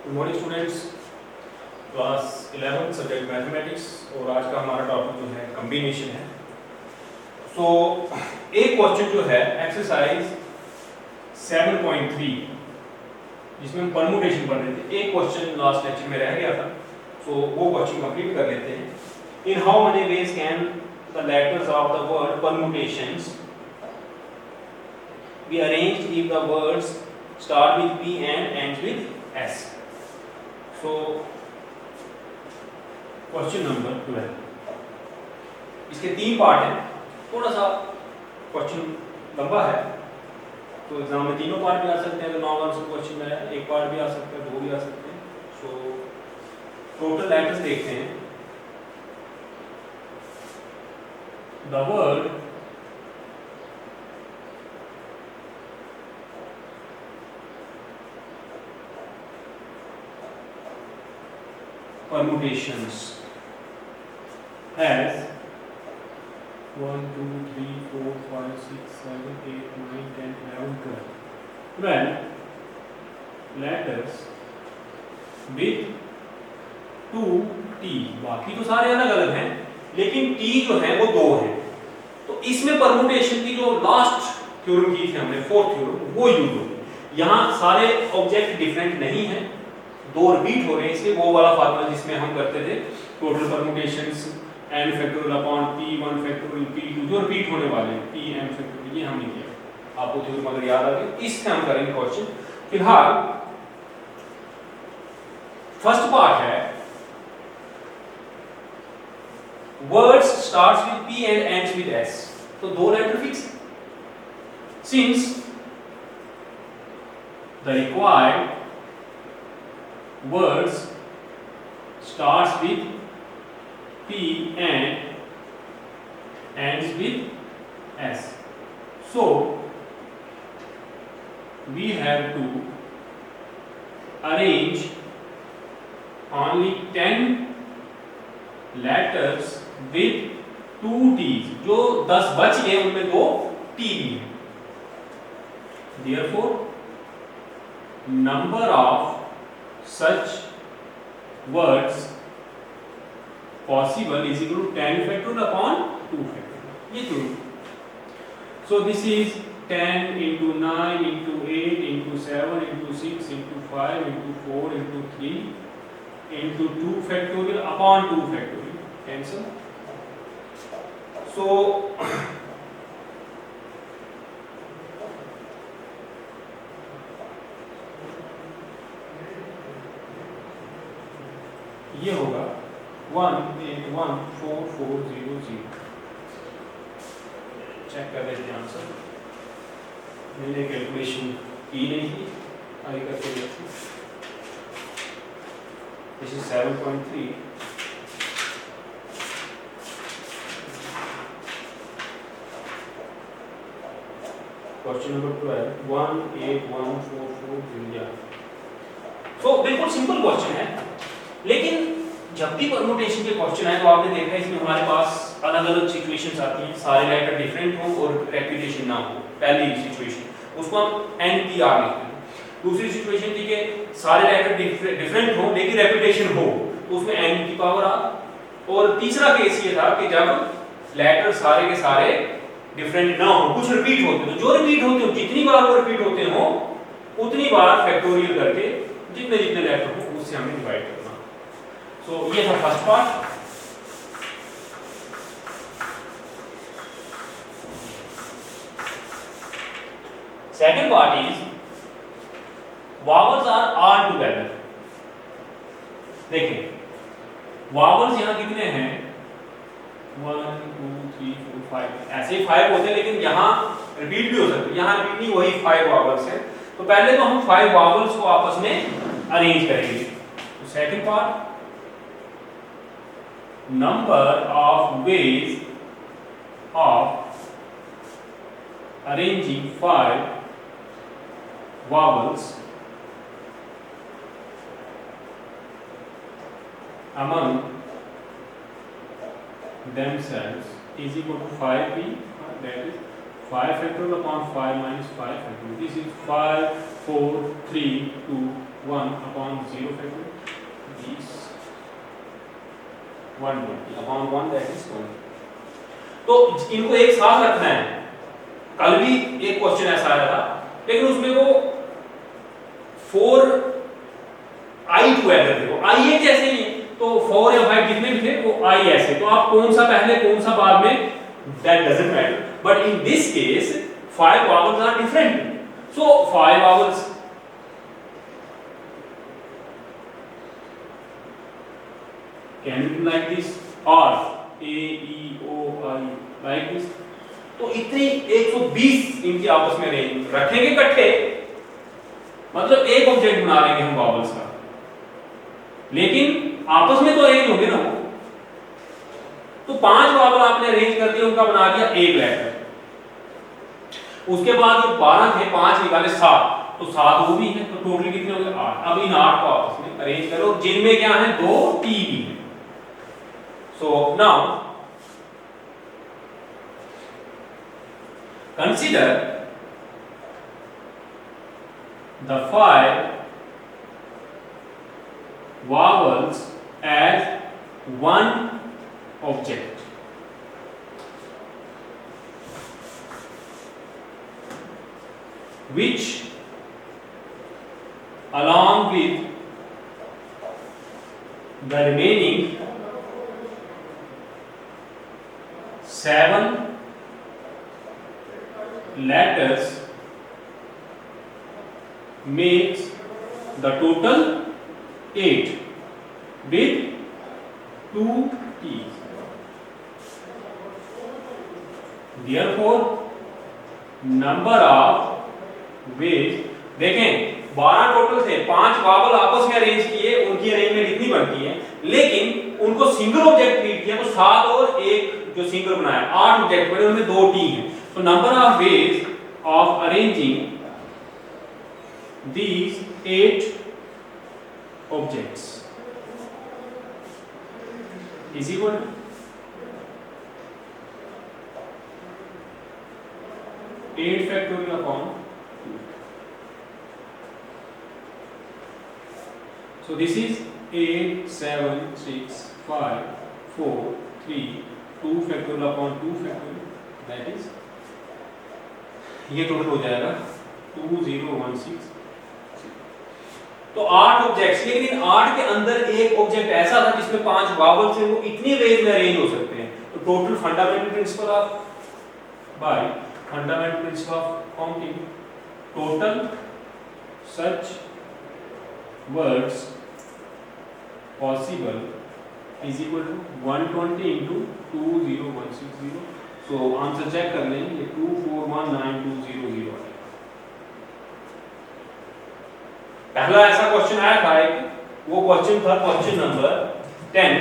Good morning students, class 11 subject mathematics और आज का हमारा टॉपिक जो है कॉम्बिनेशन है। सो एक क्वेश्चन जो है एक्सरसाइज 7.3 जिसमें हम परमुटेशन पढ़ रहे थे, एक क्वेश्चन लास्ट लेक्चर में रह गया था, सो वो क्वेश्चन कंप्लीट कर लेते हैं। In how many ways can the letters of the word permutations be arranged if the words start with P and ends with S. So question number 12, इसके तीन पार्ट हैं। थोड़ा सा क्वेश्चन लंबा है तो एग्जाम में तीनों पार्ट भी आ सकते हैं। तो 9 आंसर क्वेश्चन में एक पार्ट भी आ सकता है, दो भी आ सकते हैं। सो टोटल लेटर्स देखते हैं। The word permutations has 1, 2, 3, 4, 5, 6, 7, 8, 9, 10, 11, 12 letters with 2 T। बाकी तो सारे अलग अलग हैं लेकिन T जो है वो दो है। तो इसमें परमुटेशन की जो लास्ट थ्योरम की थी हमने, फोर्थ थ्योरम, वो यूज होगी। यहाँ सारे ऑब्जेक्ट डिफरेंट नहीं है, दो रिपीट हो रहे हैं, इसलिए वो वाला फार्मूला जिसमें हम करते थे total permutations n factorial upon p1 factorial p2 जो रिपीट होने वाले हैं pm फैक्टोरियल, ये हमने किया। आपको थ्योरम अगर याद आ गई, इससे हम करेंगे क्वेश्चन। फिलहाल फर्स्ट पार्ट है words starts with p and ends with s। तो दो letter fix, since the required words starts with P and ends with S. So we have to arrange only 10 letters with 2 T's। जो 10 बच गए उनमें 2 T भी हैं। Therefore number of such words possible is equal to 10 factorial upon 2 factorial। ये तो so this is 10 into 9 into 8 into 7 into 6 into 5 into 4 into 3 into 2 factorial upon 2 factorial, cancel। so ये होगा 1814400। चेक कर लेते हैं आंसर। मैंने कैलकुलेशन की नहीं थी, आगे करके देखते हैं। This is 7.3। Question number 12 1814400। तो बिल्कुल सिंपल क्वेश्चन है, लेकिन जब भी परमुटेशन के क्वेश्चन आए तो आपने देखा इसमें हमारे पास अलग अलग सिचुएशंस आती हैं। सारे लेटर डिफरेंट हो और रेपिटेशन ना हो। पहली सिचुएशन उसको हम NPR लिखते हैं। दूसरी सिचुएशन थी कि सारे लेटर डिफरेंट हो लेकिन रेपिटेशन हो, तो उसमें N की पावर R। और तीसरा केस ये था कि जब लेटर सारे के सारे डिफरेंट ना हो, कुछ रिपीट होते, तो जो रिपीट होते हो जितनी बार वो रिपीट होते हो उतनी बार फैक्टोरियल करके जितने जितने लेटर हो उससे हमें डिवाइड करना। सो ये था first part. Second part is vowels are all together. देखिए वावल्स यहां कितने हैं, 1 2 3 4 5, ऐसे ही 5 होते हैं लेकिन यहां रिपीट भी हो सकते हैं। यहां रिपीट नहीं, वही 5 वावल्स हैं। तो पहले तो हम 5 वावल्स को आपस में अरेंज करेंगे। तो second part, number of ways of arranging 5 vowels among themselves is equal to 5p, that is 5 factorial upon 5 minus 5 factorial. This is 5, 4, 3, 2, 1/0 factor is 120/1, that is 20। तो इनको एक साथ रखना है। कल भी एक क्वेश्चन ऐसा आया था, लेकिन उसमें वो 4i टुगेदर थे, वो i एक जैसे ही, तो 4 या 5 जितने भी थे वो i ऐसे, तो आप कौन सा पहले कौन सा बाद में, that doesn't matter, but in this case 5 vowels are different, so 5 vowels can be like this, or a e o I like this। तो इतनी 120 इनकी आपस में रेंज रखेंगे इकट्ठे, मतलब एक ऑब्जेक्ट बना लेंगे हम वावल्स का, लेकिन आपस में तो अरेंज होंगे ना वो। तो 5 वावल आपने अरेंज कर दिया, उनका बना दिया एक लेटर। उसके बाद ये 12 थे, 5 निकाले 7, तो 7 वो भी है, तो टोटल कितने हो गए 8। अब इन 8 को आपस में अरेंज करो, जिनमें क्या है 2 टी भी है। So now consider the 5 vowels as one object, which along with the remaining 7 letters makes the total 8 with 2 T's. Therefore number of ways, देखें 12 टोटल थे, 5 वावल आपस में अरेंज किए, उनकी अरेंजमेंट इतनी बनती है, लेकिन उनको सिंगल ऑब्जेक्ट ट्रीट किया, तो 7 और 1 जो सिंगल बनाया 8 ऑब्जेक्ट बने, उनमें 2 टी हैं। तो number of ways of arranging these 8 objects is equal to 8 factorial upon 2. So this is 8 7 6 5 4 3 2 factorial upon 2 factorial, that is ये टोटल हो जाएगा 2016। तो 8 ऑब्जेक्ट्स, लेकिन इन 8 के अंदर एक ऑब्जेक्ट ऐसा था जिसमें 5 वावल्स हैं, वो इतनी वेज में अरेंज हो सकते हैं। तो total fundamental principle of by fundamental principle of counting, total such words possible is equal to 120 into 20160। So answer check कर लें, ये 2419200 है। पहला ऐसा क्वेश्चन आया था एक, वो क्वेश्चन था क्वेश्चन नंबर 10।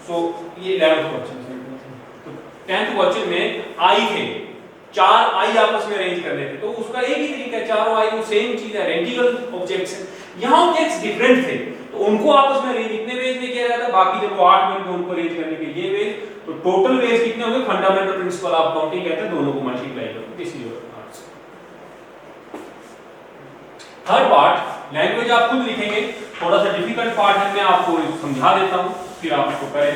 सो ये 11th क्वेश्चन है। तो 10th क्वेश्चन में आई थे, 4 आई आपस में अरेंज करने थे, तो उसका एक ही तरीका है, चारों आई वो सेम चीज है, आइडेंटिकल ऑब्जेक्ट्स हैं। यहाँ ऑब्जेक्ट्स डिफरेंट थे, तो उनको आपस में अरेंज इतने वेज में किया जाता है, बाकी जब वो 8 में उनको अरेंज करने के ये वेज, तो टोटल वेज कितने होंगे, फंडामेंटल प्रिंसिपल ऑफ काउंटिंग कहते हैं, दोनों को मल्टीप्लाई करो, this is your answer. Third part language आप खुद लिखेंगे, थोड़ा सा डिफिकल्ट पार्ट है, मैं आपको समझा देता हूं, फिर आप इसको करें।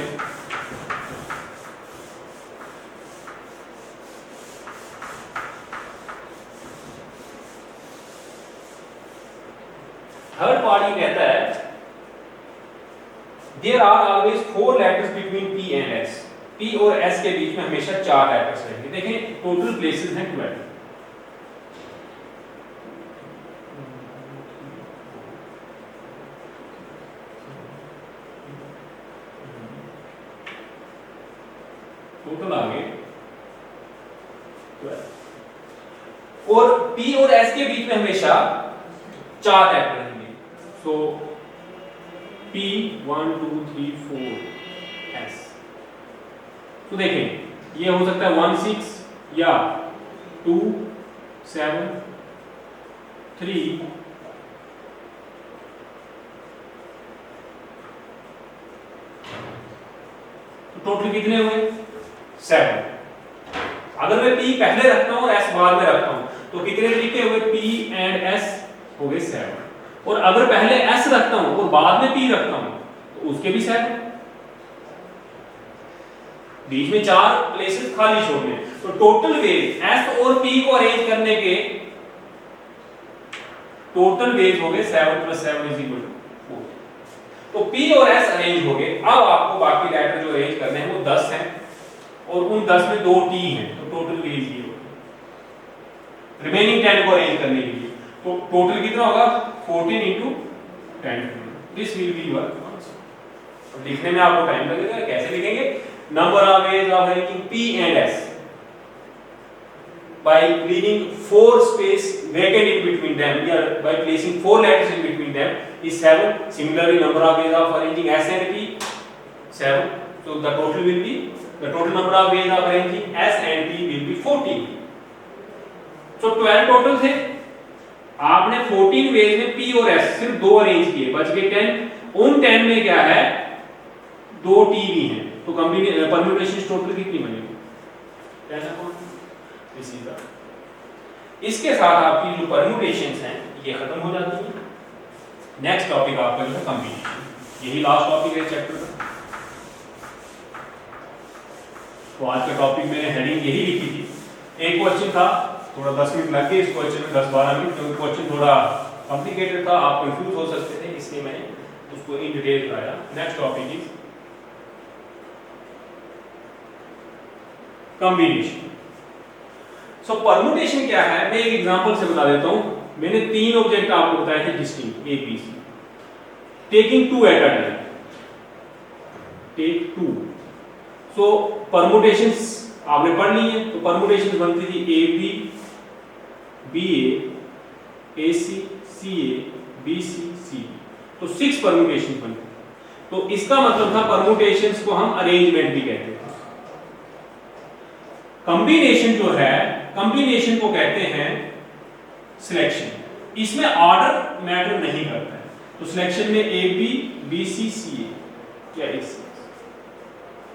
थर्ड पार्ट ये कहता है there are always 4 letters between P and S। P और S के बीच में हमेशा 4 लेटर्स रहेंगे। देखें टोटल प्लेसेस हैं 12। टोटल आ गए 12, और P और S के बीच में हमेशा 4 लेटर रहेंगे। सो P 1 2 3 4 S। तो देखें ये हो सकता है 1 6 या 2 7 3 तो टोटल कितने हुए 7। अगर मैं P पहले रखता हूं और S बाद में रखता हूं तो कितने तरीके हुए, P एंड S हो गए 7। और अगर पहले s रखता हूं और बाद में p रखता हूं तो उसके भी 7, बीच में 4 प्लेसेस खाली छोड़ने। तो टोटल वेज s और p को अरेंज करने के टोटल वेज हो गए 7 + 7 = 4। तो p और s अरेंज हो गए। अब आपको बाकी लेटर जो अरेंज करने हैं वो 10 हैं और उन 10 में 2 t हैं, तो टोटल वेज ये होगा रिमेनिंग 10 को अरेंज करने के लिए। तो टोटल कितना होगा 14 × 10। This will be your answer. लिखने में आपको टाइम लगेगा, कैसे लिखेंगे? Number of ways of arranging p and s by leaving 4 space vacant in between them, or by placing 4 letters in between them is 7. Similarly, number of ways of arranging s and p 7. So the total number of ways of arranging s and p will be 14. So 12 total थे, आपने 14 veg में p और s सिर्फ 2 arrange किए, बच गए 10। उन 10 में क्या है 2 t भी हैं, तो परम्यूटेशन टोटल कितनी बनेगी? 10 इसी का। इसके साथ आपकी जो परम्यूटेशंस हैं ये खत्म हो जाती हैं। नेक्स्ट टॉपिक आपका जो है कॉम्बिनेशन, यही लास्ट टॉपिक है चैप्टर का। तो आज का टॉपिक मैंने हेडिंग यही लिखी थी। एक क्वेश्चन था, थोड़ा 10 मिनट लग गए इस क्वेश्चन में, 10-12 मिनट, क्योंकि क्वेश्चन थोड़ा कॉम्प्लिकेटेड था, आप कंफ्यूज हो सकते थे, इसलिए मैंने उसको इन डिटेल कराया। Next topic is combination. So permutation क्या है, मैं एक एग्जांपल से बता देता हूं। मैंने 3 ऑब्जेक्ट आपको बताए थे distinct A B C, taking 2 at a time, take 2। So permutations आपने पढ़ ली है। तो परम्यूटेशन बनती थी AB BA AC CA BC CB, तो 6 परम्यूटेशन बनते। तो इसका मतलब था परम्यूटेशंस को हम अरेंजमेंट भी कहते हैं। कॉम्बिनेशन जो है, कॉम्बिनेशन को कहते हैं सिलेक्शन। इसमें ऑर्डर मैटर नहीं करता है। तो सिलेक्शन में A B B C C A क्या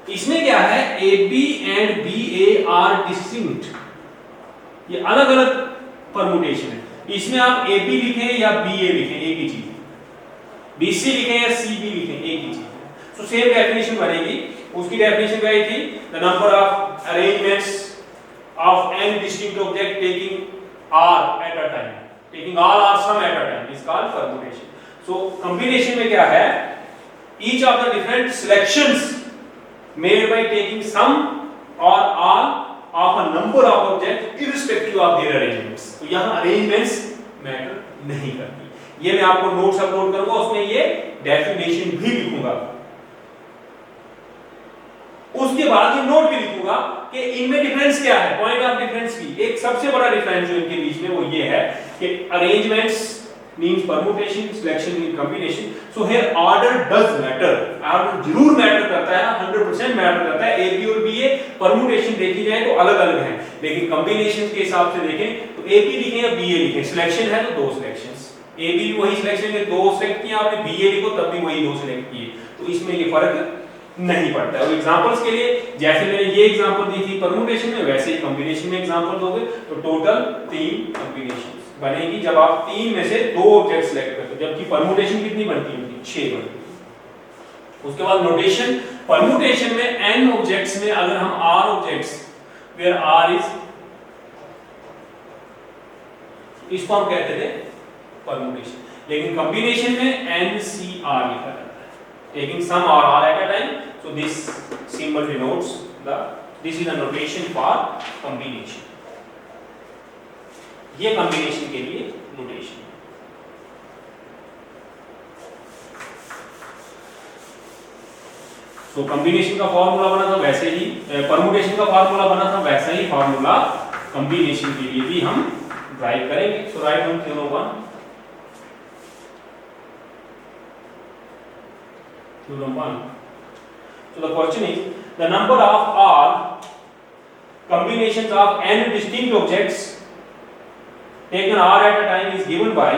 इसमें क्या है A B and B A are distinct, ये अलग अलग परम्यूटेशन है। इसमें आप A B लिखें या B A लिखें एक ही चीज है, B C लिखें या C B लिखें एक ही चीज है। सो सेम डेफिनेशन बनेगी। उसकी डेफिनेशन क्या थी? The number of arrangements of n distinct object taking r at a time, taking all or some at a time is called permutation. So combination में क्या है? Each of the different selections made by taking some or all of a number of objects irrespective of their arrangements. तो यहाँ arrangements matter नहीं करती। ये मैं आपको नोट्स अपलोड करूंगा, उसमें ये डेफिनेशन भी लिखूंगा। उसके बाद ये नोट भी लिखूंगा कि इनमें डिफरेंस क्या है, पॉइंट ऑफ डिफरेंस की। एक सबसे बड़ा डिफरेंस जो इनके बीच में वो ये है कि arrangements means permutation, selection means combination. So here order does matter, order जरूर मैटर करता है, 100% मैटर करता है। ए बी और बी ए परम्यूटेशन देखी जाए तो अलग अलग है, लेकिन कॉम्बिनेशन के हिसाब से देखें तो ए बी लिखें या बी ए लिखें, सिलेक्शन है तो 2 सिलेक्शंस, ए बी वही सिलेक्शन में 2 सिलेक्ट किए आपने, बी ए लिखो तब भी वही 2 सिलेक्ट किए, तो इसमें ये फर्क नहीं पड़ता है। और एग्जांपल्स के लिए जैसे मैंने ये एग्जांपल दी थी परम्यूटेशन में, वैसे ही कॉम्बिनेशन में एग्जांपल दोगे तो टोटल 3 कॉम्बिनेशंस बनेगी जब आप 3 में से 2 ऑब्जेक्ट सिलेक्ट करते हो, जबकि परम्यूटेशन कितनी बनती है? 6 बनती है। उसके बाद नोटेशन, परम्यूटेशन में n ऑब्जेक्ट्स में अगर हम r objects where r is, इसको हम कहते थे परम्यूटेशन, लेकिन कॉम्बिनेशन में n c r लिखा जाता है, taking some or all at a time. So this symbol denotes this is a notation for combination. ये combination के लिए notation। So combination का फॉर्मूला बना था वैसे ही, permutation का फॉर्मूला बना था वैसा ही फॉर्मूला combination के लिए भी हम ड्राइव करेंगे। So write down theorem 1. Theorem 1. So the question is, the number of all combinations of n distinct objects taken r at a time is given by,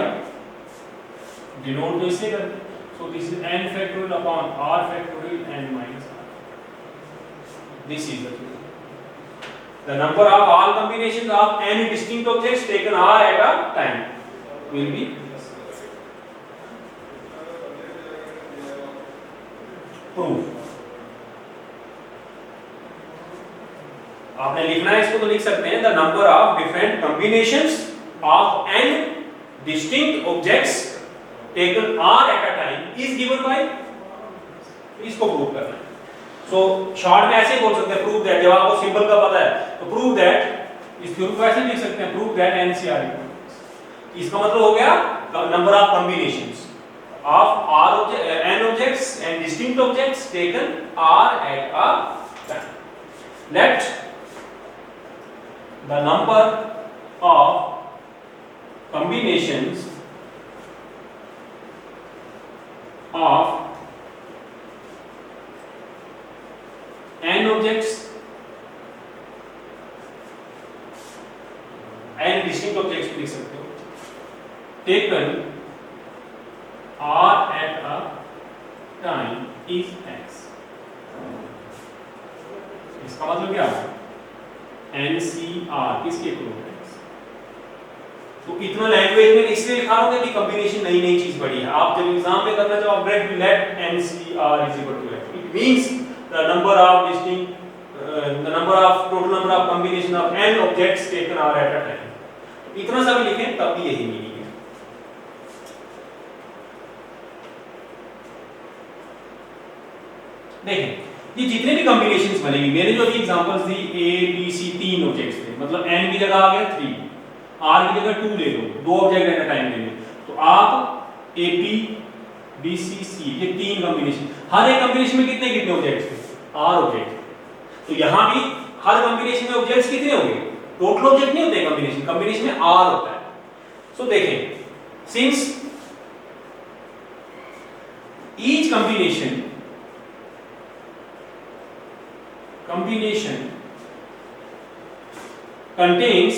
denote तो इससे करते हैं, so this is n factorial upon r factorial n minus r. This is the theorem. The number of all combinations of n distinct objects taken r at a time will be proof. आपने लिखना है इसको तो लिख सकते हैं the number of different combinations of n distinct objects taken r at a time is given by, इसको prove करना है। सो शॉर्ट में ऐसे बोल सकते हैं प्रूव दैट, जब आपको सिंबल का पता है तो प्रूव दैट, इस थ्योरम को ऐसे लिख सकते हैं प्रूव दैट एनसीआर, इसका मतलब हो गया number of combinations of r n objects and distinct objects taken r at a time. Let the number of combinations of n objects n distinct objects लिख सकते हो taken r at a time is x। इसका मतलब क्या है NCR किसके equal है? तो इतना लैंग्वेज में इसलिए लिखा होगा कि कॉम्बिनेशन नई नई चीज बड़ी है। आप जब एग्जाम में करना चाहो आप direct let NCR is equal to x, it means the number of total number of combination of n objects taken are at a time। इतना सा भी लिखें तब भी यही मीनिंग है। देखें ये जितने भी कॉम्बिनेशंस बनेगी, मैंने जो अभी examples the A B C तीन ऑब्जेक्ट्स थे, मतलब n की जगह आ गया 3, R की जगह 2 ले लो, दो ऑब्जेक्ट एट अ टाइम ले लो, तो आप A B B C C ये तीन कॉम्बिनेशन, हर एक कॉम्बिनेशन में कितने कितने ऑब्जेक्ट्स थे? R object. तो यहां भी हर कॉम्बिनेशन में ऑब्जेक्ट्स कितने होंगे? टोटल ऑब्जेक्ट नहीं होते कॉम्बिनेशन, कॉम्बिनेशन में R होता है। सो देखें since each combination contains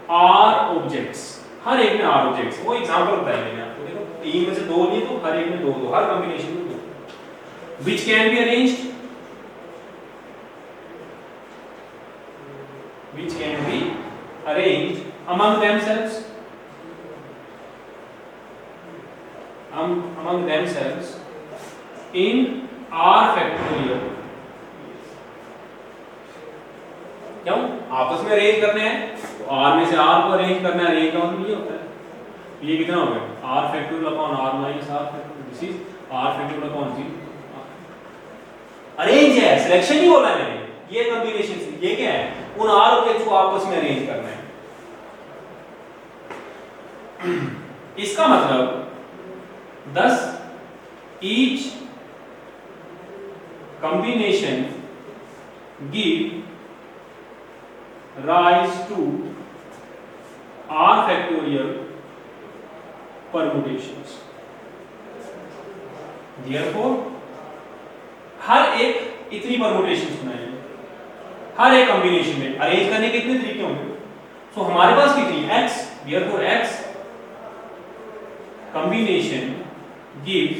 R objects, हर एक में R objects, वो एग्जांपल बताया मैंने आपको। देखो तीन में से दो लिए तो हर एक में दो दो, हर कॉम्बिनेशन में दो, which can be arranged among themselves in R factorial। क्यों? आपस में अरेंज करने हैं तो R में से R को अरेंज करना है, अरेंज का मतलब ये होता है। ये कितना हो गया? R factorial upon R minus R factorial, this is R factorial upon 0। Arrange है, सिलेक्शन नहीं बोला मैंने, ये कॉम्बिनेशन ये क्या है? उन R ऑब्जेक्ट्स को आपस में अरेंज करना है। इसका मतलब 10 each combination give rise to R factorial permutations। Therefore हर एक इतनी परमुटेशंस बनाएंगे, हर एक कॉम्बिनेशन में अरेंज करने के कितने तरीके होंगे? सो हमारे पास कितनी x, therefore x combination gives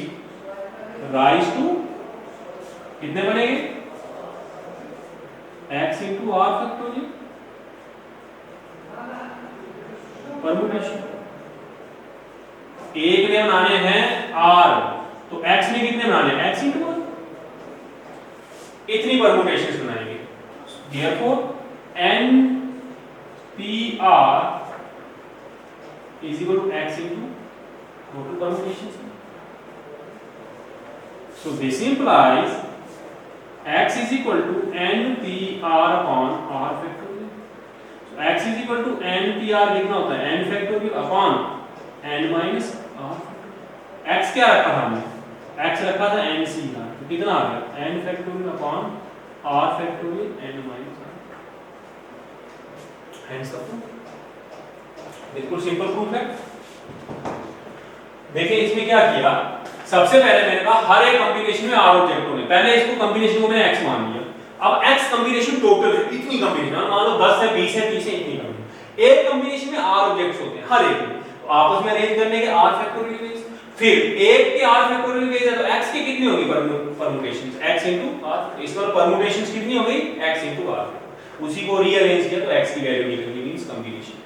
rise to कितने बनेंगे? x into R factorial permutation. एक ने बनाने हैं R, तो x ने कितने बनाने हैं? x into R, इतनी परमुटेशंस बनाएंगे। Therefore NPR is equal to x into total permutations। So this implies x is equal to NPR upon R factorial। So x is equal to NPR कितना होता है? n factorial upon n minus R। x क्या रखा था हमने? x रखा था NCR, तो कितना आ गया? n factorial upon R factorial n minus R। Hence the proof। बिल्कुल सिंपल प्रूफ है। देखिए इसमें क्या किया, सबसे पहले मैंने कहा हर एक कॉम्बिनेशन में R ऑब्जेक्ट होंगे, पहले इसको कॉम्बिनेशन को मैंने x मान लिया। अब x कॉम्बिनेशन टोटल है, इतनी कॉम्बिनेशन, मान लो 10 है 20 है 30 है, इतनी कॉम्बिनेशन, एक कॉम्बिनेशन में R ऑब्जेक्ट्स होते हैं हर एक में, तो आपस में अरेंज करने के R फैक्टोरियल वेज, फिर एक के R फैक्टोरियल वेज है तो x की कितनी होगी परम्यूटेशंस? x into R। इस बार परम्यूटेशंस कितनी हो गई? x into R। उसी को रीअरेंज किया तो x की वैल्यू निकल गई, मींस कॉम्बिनेशन।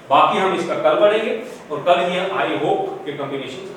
बाकी हम इसका कल पढ़ेंगे और कल ही आई होप के कॉम्बिनेशंस